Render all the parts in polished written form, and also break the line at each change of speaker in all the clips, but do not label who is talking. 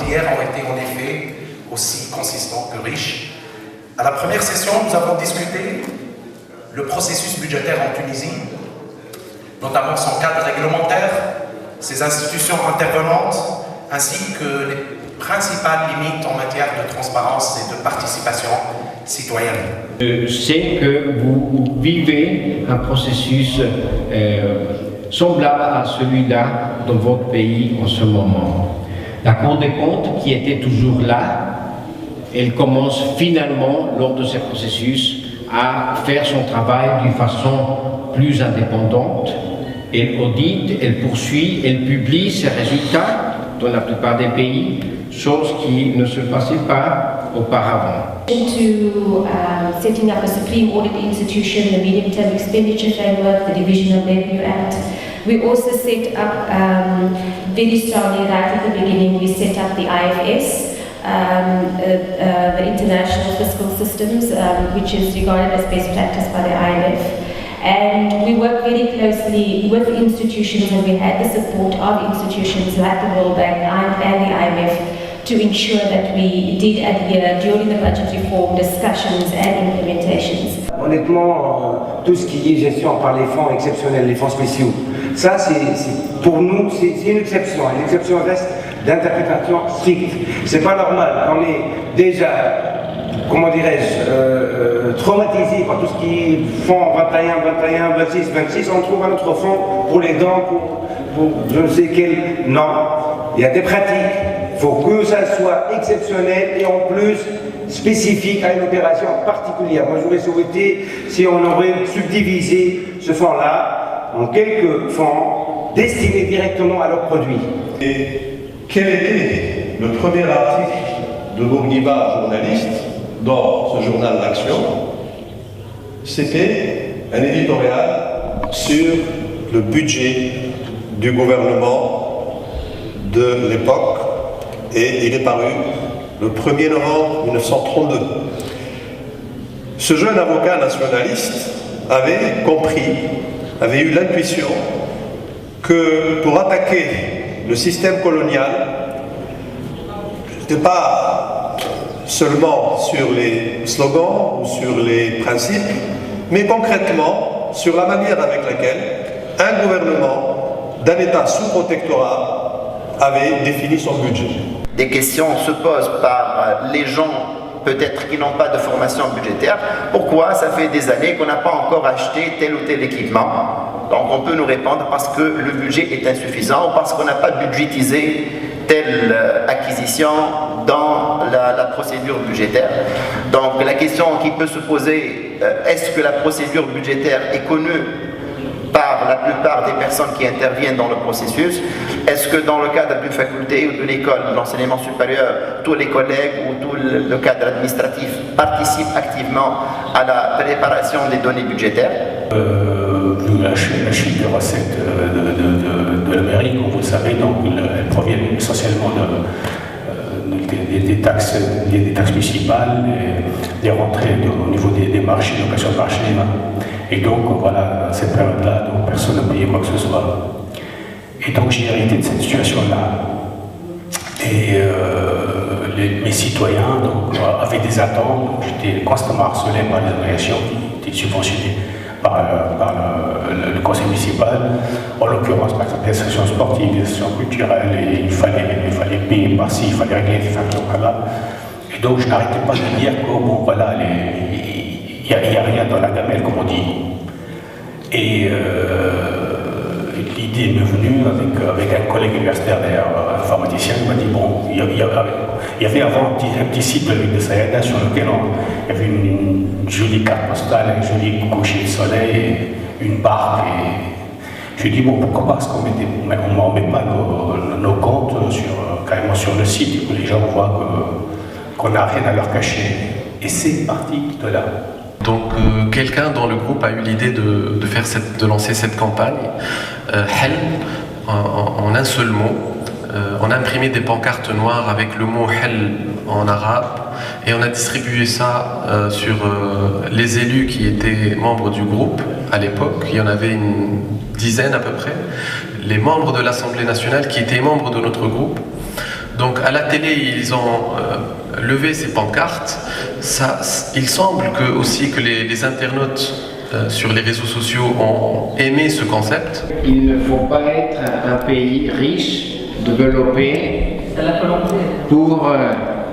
d'hier ont été en effet aussi consistants que riches. À la première session, nous avons discuté le processus budgétaire en Tunisie, notamment son cadre réglementaire, ses institutions intervenantes, ainsi que les principales limites en matière de transparence et de participation citoyenne.
Je sais que vous vivez un processus semblable à celui-là dans votre pays en ce moment. La Cour des comptes, qui était toujours là, elle commence finalement, lors de ce processus, à faire son travail d'une façon plus indépendante. Elle audite, elle poursuit, elle publie ses résultats dans la plupart des pays, chose qui ne se passait pas auparavant.
To setting up a Supreme Audit Institution, the Medium-Term Expenditure Framework, the Division of Revenue Act. We also set up, very strongly right at the beginning, we set up the IFS, the International Fiscal Systems, which is regarded as best practice by the IMF. And we work very closely with institutions, and we had the support of institutions like the World Bank and the IMF to ensure that we did adhere during the budget reform discussions and implementations.
Honnêtement, tout ce qui est gestion par les fonds exceptionnels, les fonds spéciaux, ça pour nous c'est une exception. L'exception reste d'interprétation stricte. C'est pas normal. On est déjà, comment dirais-je, traumatisé par tout ce qui est fonds 21, 26, on trouve un autre fonds pour les dents, pour je ne sais quel. Non, il y a des pratiques. Il faut que ça soit exceptionnel et en plus spécifique à une opération particulière. Moi j'aurais souhaité si on aurait subdivisé ce fonds-là en quelques fonds destinés directement à leurs produits.
Et quel était le premier article de Bourguiba, journaliste, dans ce journal d'Action? C'était un éditorial sur le budget du gouvernement de l'époque. Et il est paru le 1er novembre 1932. Ce jeune avocat nationaliste avait compris, avait eu l'intuition que pour attaquer le système colonial, ce n'était pas seulement sur les slogans ou sur les principes, mais concrètement sur la manière avec laquelle un gouvernement d'un État sous protectorat avait défini son budget.
Des questions se posent par les gens peut-être qui n'ont pas de formation budgétaire. Pourquoi ça fait des années qu'on n'a pas encore acheté tel ou tel équipement? Donc on peut nous répondre parce que le budget est insuffisant ou parce qu'on n'a pas budgétisé telle acquisition dans la procédure budgétaire. Donc la question qui peut se poser, est-ce que la procédure budgétaire est connue par la plupart des personnes qui interviennent dans le processus? Est-ce que dans le cadre d'une faculté ou de l'école de l'enseignement supérieur, tous les collègues ou tout le cadre administratif participent activement à la préparation des données budgétaires?
La chute des recettes de la mairie, comme vous le savez, donc, elles proviennent essentiellement des taxes municipales, des rentrées au niveau des marchés, des locations de marché. Et donc voilà, cette période-là, personne n'a payé quoi que ce soit. Et donc j'ai hérité de cette situation-là. Et mes citoyens avaient des attentes, j'étais constamment harcelé par les organisations qui étaient subventionnées par le conseil municipal, en l'occurrence par exemple des associations sportives, des associations culturelles, et il fallait payer par-ci, il fallait régler des factures par-là. Et donc je n'arrêtais pas de dire que bon voilà, il n'y a rien dans la gamelle comme on dit. Et l'idée m'est venue avec un collègue universitaire, d'ailleurs informaticien, qui m'a dit bon, il y avait avant un petit site de l'île de Saïda sur lequel il y avait une jolie carte postale, un joli coucher de soleil, une barque. Et je lui ai dit bon, pourquoi pas, parce qu'on ne met pas nos comptes carrément sur le site, et que les gens voient qu'on n'a rien à leur cacher. Et c'est parti de là.
Donc quelqu'un dans le groupe a eu l'idée de lancer cette campagne, Helm, en un seul mot. On a imprimé des pancartes noires avec le mot Helm en arabe et on a distribué ça sur les élus qui étaient membres du groupe à l'époque. Il y en avait une dizaine à peu près. Les membres de l'Assemblée nationale qui étaient membres de notre groupe. Donc à la télé, ils ont levé ces pancartes. Il semble aussi que les internautes sur les réseaux sociaux ont aimé ce concept.
Il ne faut pas être un pays riche, développé, pour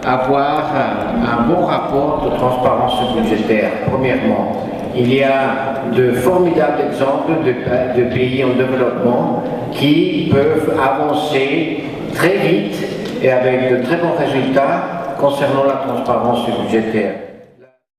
avoir un bon rapport de transparence budgétaire, premièrement. Il y a de formidables exemples de pays en développement qui peuvent avancer très vite et avec de très bons résultats concernant la transparence budgétaire.